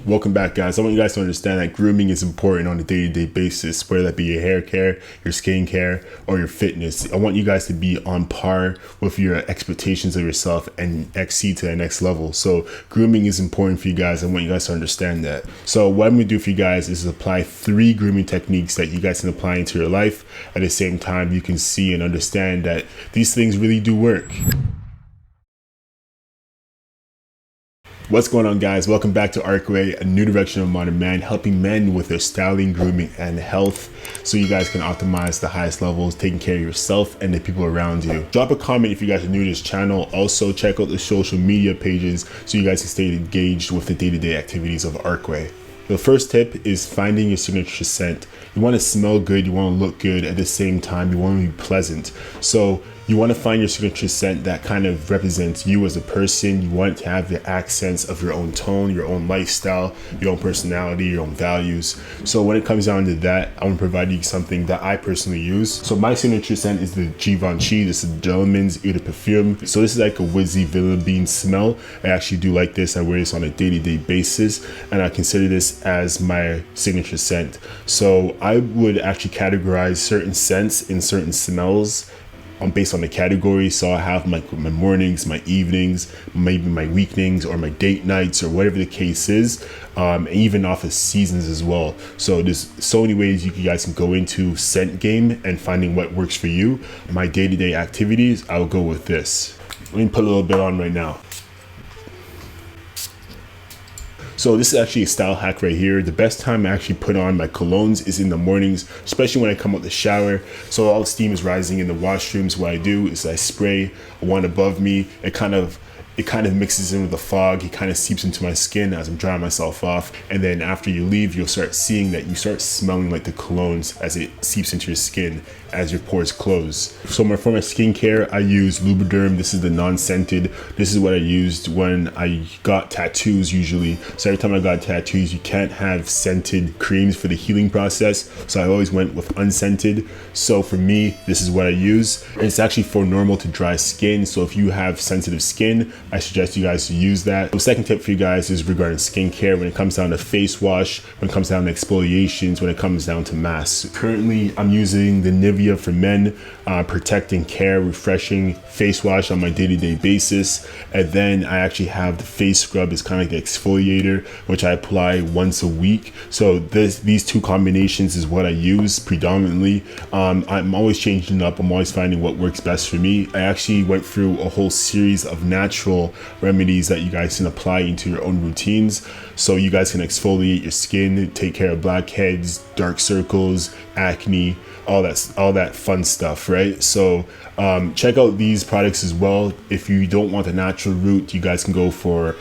Welcome back, guys. I want you guys to understand that grooming is important on a day-to-day basis, whether that be your hair care, your skin care, or your fitness. I want you guys to be on par with your expectations of yourself and exceed to the next level. So grooming is important for you guys. I want you guys to understand that. So what I'm going to do for you guys is apply 3 grooming techniques that you guys can apply into your life. At the same time, you can see and understand that these things really do work. What's going on, guys? Welcome back to Arccway, a new direction of modern man, helping men with their styling, grooming, and health, so you guys can optimize the highest levels, taking care of yourself and the people around you. Drop a comment if you guys are new to this channel. Also, check out the social media pages so you guys can stay engaged with the day-to-day activities of Arccway. The first tip is finding your signature scent. You want to smell good, you want to look good, at the same time you want to be pleasant. So you want to find your signature scent that kind of represents you as a person. You want to have the accents of your own tone, your own lifestyle, your own personality, your own values. So when it comes down to that, I want to provide you something that I personally use. So my signature scent is the Givenchy. This is the Gentleman's Eau de Perfume. So this is like a woodsy vanilla bean smell. I actually do like this. I wear this on a day-to-day basis, and I consider this as my signature scent. So I would actually categorize certain scents in certain smells based on the category. So I have my mornings, my evenings, maybe my weekends or my date nights or whatever the case is, and even off of seasons as well. So there's so many ways you guys can go into scent game and finding what works for you. My day-to-day activities, I'll go with this. Let me put a little bit on right now. So this is actually a style hack right here. The best time I actually put on my colognes is in the mornings, especially when I come out the shower. So all the steam is rising in the washrooms. What I do is I spray one above me. It kind of mixes in with the fog. It kind of seeps into my skin as I'm drying myself off. And then after you leave, you'll start seeing that you start smelling like the colognes as it seeps into your skin as your pores close. So for my skincare, I use Lubriderm. This is the non-scented. This is what I used when I got tattoos usually. So every time I got tattoos, you can't have scented creams for the healing process. So I always went with unscented. So for me, this is what I use. And it's actually for normal to dry skin. So if you have sensitive skin, I suggest you guys to use that. The second tip for you guys is regarding skincare. When it comes down to face wash, when it comes down to exfoliations, when it comes down to masks. Currently, I'm using the Nivea for Men Protect and Care Refreshing Face Wash on my day-to-day basis. And then I actually have the face scrub. It's kind of like the exfoliator, which I apply once a week. So these two combinations is what I use predominantly. I'm always changing up. I'm always finding what works best for me. I actually went through a whole series of natural remedies that you guys can apply into your own routines, so you guys can exfoliate your skin, take care of blackheads, dark circles, acne, all that fun stuff, right? So check out these products as well. If you don't want the natural route, you guys can go for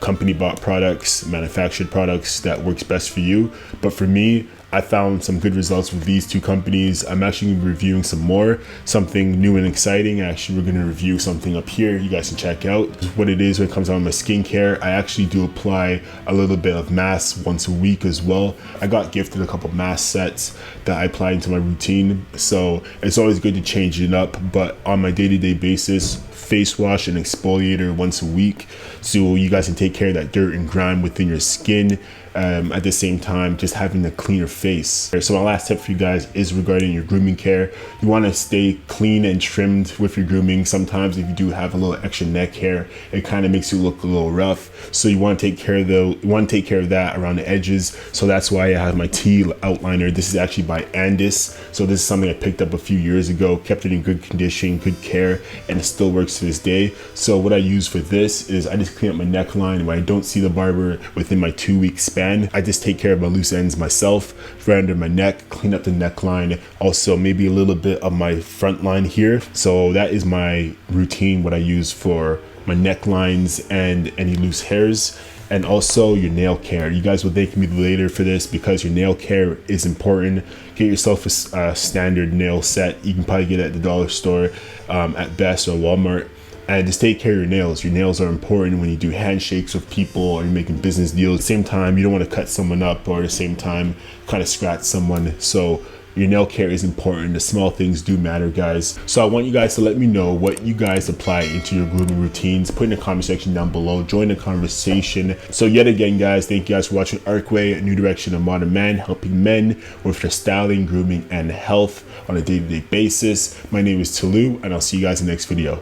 company bought products, manufactured products that works best for you. But for me, I found some good results with these 2 companies. I'm actually reviewing some more, something new and exciting. Actually, we're going to review something up here you guys can check out. What it is when it comes down to my skincare, I actually do apply a little bit of mask once a week as well. I got gifted a couple mask sets that I apply into my routine. So it's always good to change it up. But on my day-to-day basis, face wash and exfoliator once a week, so you guys can take care of that dirt and grime within your skin. At the same time, just having a cleaner face. So my last tip for you guys is regarding your grooming care. You want to stay clean and trimmed with your grooming. Sometimes if you do have a little extra neck hair, it kind of makes you look a little rough. So you want to take care of that around the edges. So that's why I have my T outliner. This is actually by Andis. So this is something I picked up a few years ago, kept it in good condition, good care, and it still works to this day. So what I use for this is I just clean up my neckline when I don't see the barber within my 2-week span. I just take care of my loose ends myself, right under my neck, clean up the neckline, also maybe a little bit of my front line here. So that is my routine, what I use for my necklines and any loose hairs. And also your nail care. You guys will thank me later for this because your nail care is important. Get yourself a standard nail set. You can probably get it at the dollar store at best, or Walmart. And just take care of your nails. Your nails are important when you do handshakes with people or you're making business deals. At the same time, you don't want to cut someone up, or at the same time kind of scratch someone. So Your nail care is important. The small things do matter, guys. So I want you guys to let me know what you guys apply into your grooming routines. Put in the comment section down below. Join the conversation. So yet again, guys, thank you guys for watching Arccway, a new direction of modern man, helping men with their styling, grooming, and health on a day-to-day basis. My name is Tulu, and I'll see you guys in the next video.